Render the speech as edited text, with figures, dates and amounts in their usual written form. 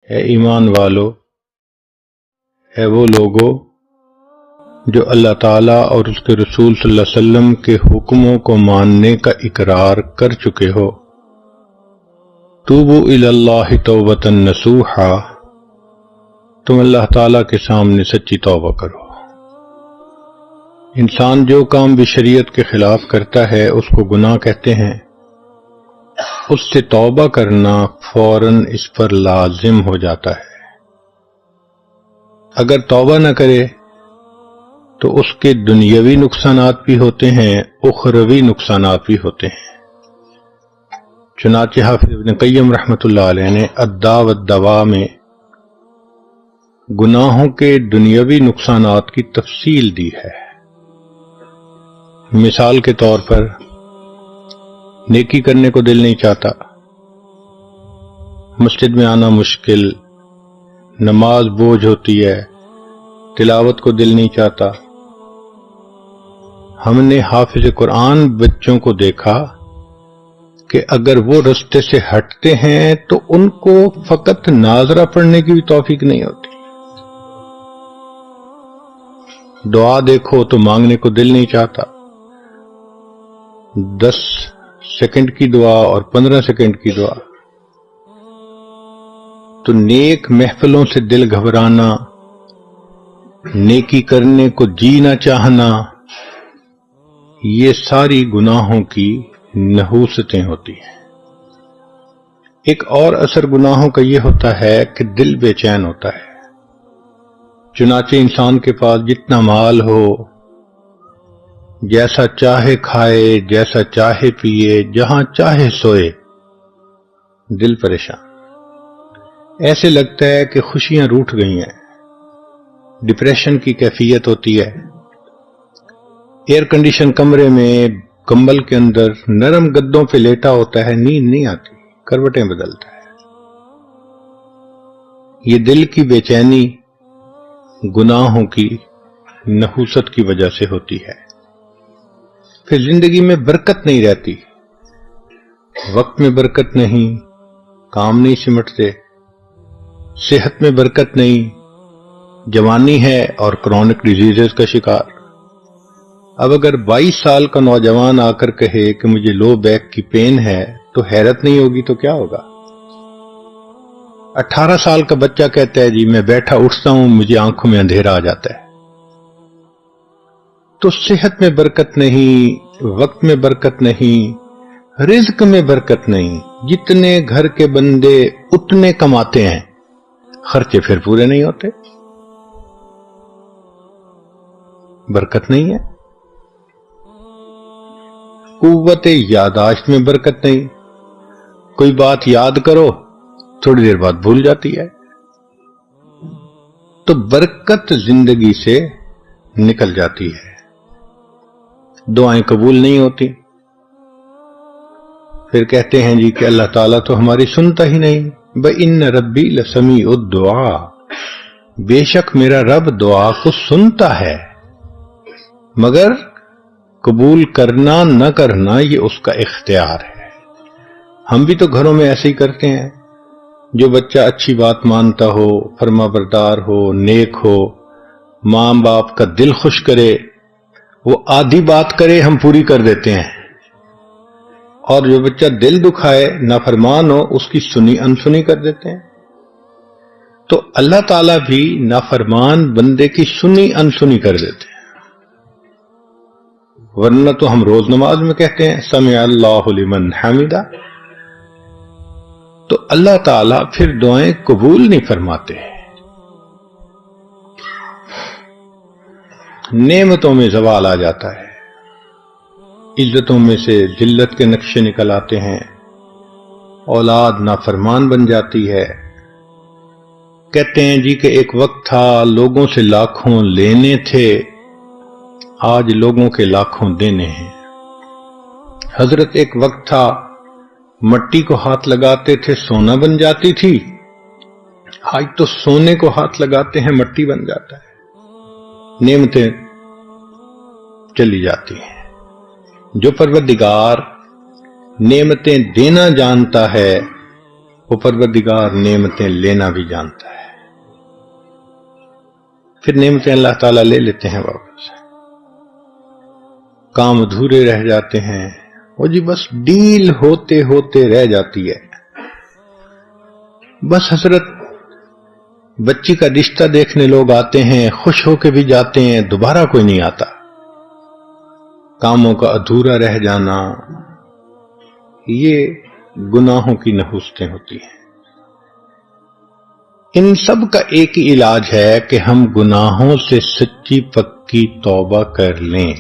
اے ایمان والو، اے وہ لوگو جو اللہ تعالیٰ اور اس کے رسول صلی اللہ علیہ وسلم کے حکموں کو ماننے کا اقرار کر چکے ہو، توبوا الی اللہ توبۃ نصوحا، تم اللہ تعالیٰ کے سامنے سچی توبہ کرو۔ انسان جو کام بھی شریعت کے خلاف کرتا ہے اس کو گناہ کہتے ہیں، اس سے توبہ کرنا فوراً اس پر لازم ہو جاتا ہے۔ اگر توبہ نہ کرے تو اس کے دنیاوی نقصانات بھی ہوتے ہیں، اخروی نقصانات بھی ہوتے ہیں۔ چنانچہ حافظ ابن قیم رحمۃ اللہ علیہ نے الداء والدواء میں گناہوں کے دنیاوی نقصانات کی تفصیل دی ہے۔ مثال کے طور پر نیکی کرنے کو دل نہیں چاہتا، مسجد میں آنا مشکل، نماز بوجھ ہوتی ہے، تلاوت کو دل نہیں چاہتا۔ ہم نے حافظ قرآن بچوں کو دیکھا کہ اگر وہ رستے سے ہٹتے ہیں تو ان کو فقط ناظرہ پڑھنے کی بھی توفیق نہیں ہوتی۔ دعا دیکھو تو مانگنے کو دل نہیں چاہتا، 10 سیکنڈ کی دعا اور 15 سیکنڈ کی دعا۔ تو نیک محفلوں سے دل گھبرانا، نیکی کرنے کو جی نہ چاہنا، یہ ساری گناہوں کی نحوستیں ہوتی ہیں۔ ایک اور اثر گناہوں کا یہ ہوتا ہے کہ دل بے چین ہوتا ہے۔ چنانچہ انسان کے پاس جتنا مال ہو، جیسا چاہے کھائے، جیسا چاہے پیے، جہاں چاہے سوئے، دل پریشان، ایسے لگتا ہے کہ خوشیاں روٹھ گئی ہیں۔ ڈپریشن کی کیفیت ہوتی ہے۔ ایئر کنڈیشن کمرے میں کمبل کے اندر نرم گدوں پہ لیٹا ہوتا ہے، نیند نہیں آتی، کروٹیں بدلتا ہے۔ یہ دل کی بے چینی گناہوں کی نحوست کی وجہ سے ہوتی ہے۔ پھر زندگی میں برکت نہیں رہتی، وقت میں برکت نہیں، کام نہیں سمٹتے، صحت میں برکت نہیں، جوانی ہے اور کرونک ڈیزیزز کا شکار۔ اب اگر 22 سال کا نوجوان آ کر کہے کہ مجھے لو بیک کی پین ہے تو حیرت نہیں ہوگی تو کیا ہوگا؟ 18 سال کا بچہ کہتا ہے جی میں بیٹھا اٹھتا ہوں مجھے آنکھوں میں اندھیرا آ جاتا ہے۔ تو صحت میں برکت نہیں، وقت میں برکت نہیں، رزق میں برکت نہیں۔ جتنے گھر کے بندے اتنے کماتے ہیں، خرچے پھر پورے نہیں ہوتے، برکت نہیں ہے۔ قوت یاداشت میں برکت نہیں، کوئی بات یاد کرو تھوڑی دیر بعد بھول جاتی ہے۔ تو برکت زندگی سے نکل جاتی ہے، دعائیں قبول نہیں ہوتی۔ پھر کہتے ہیں جی کہ اللہ تعالیٰ تو ہماری سنتا ہی نہیں۔ بَإِنَّ رَبِّي لَسَمِيعُ الدُّعَاء، بے شک میرا رب دعا کو سنتا ہے، مگر قبول کرنا نہ کرنا یہ اس کا اختیار ہے۔ ہم بھی تو گھروں میں ایسے ہی کرتے ہیں، جو بچہ اچھی بات مانتا ہو، فرما بردار ہو، نیک ہو، ماں باپ کا دل خوش کرے، وہ آدھی بات کرے ہم پوری کر دیتے ہیں، اور جو بچہ دل دکھائے، نافرمان ہو، اس کی سنی انسنی کر دیتے ہیں۔ تو اللہ تعالیٰ بھی نافرمان بندے کی سنی انسنی کر دیتے ہیں، ورنہ تو ہم روز نماز میں کہتے ہیں سمع اللہ لمن حمدہ۔ تو اللہ تعالیٰ پھر دعائیں قبول نہیں فرماتے۔ نعمتوں میں زوال آ جاتا ہے، عزتوں میں سے ذلت کے نقشے نکل آتے ہیں، اولاد نافرمان بن جاتی ہے۔ کہتے ہیں جی کہ ایک وقت تھا لوگوں سے لاکھوں لینے تھے، آج لوگوں کے لاکھوں دینے ہیں۔ حضرت ایک وقت تھا مٹی کو ہاتھ لگاتے تھے سونا بن جاتی تھی، آج تو سونے کو ہاتھ لگاتے ہیں مٹی بن جاتا ہے، نعمتیں چلی جاتی ہیں۔ جو پروردگار نعمتیں دینا جانتا ہے وہ پروردگار نعمتیں لینا بھی جانتا ہے، پھر نعمتیں اللہ تعالیٰ لے لیتے ہیں واپس، کام ادھورے رہ جاتے ہیں، وہ جی بس ڈیل ہوتے ہوتے رہ جاتی ہے، بس حضرت بچی کا رشتہ دیکھنے لوگ آتے ہیں، خوش ہو کے بھی جاتے ہیں، دوبارہ کوئی نہیں آتا، کاموں کا ادھورا رہ جانا، یہ گناہوں کی نحوستیں ہوتی ہیں۔ ان سب کا ایک ہی علاج ہے کہ ہم گناہوں سے سچی پکی توبہ کر لیں۔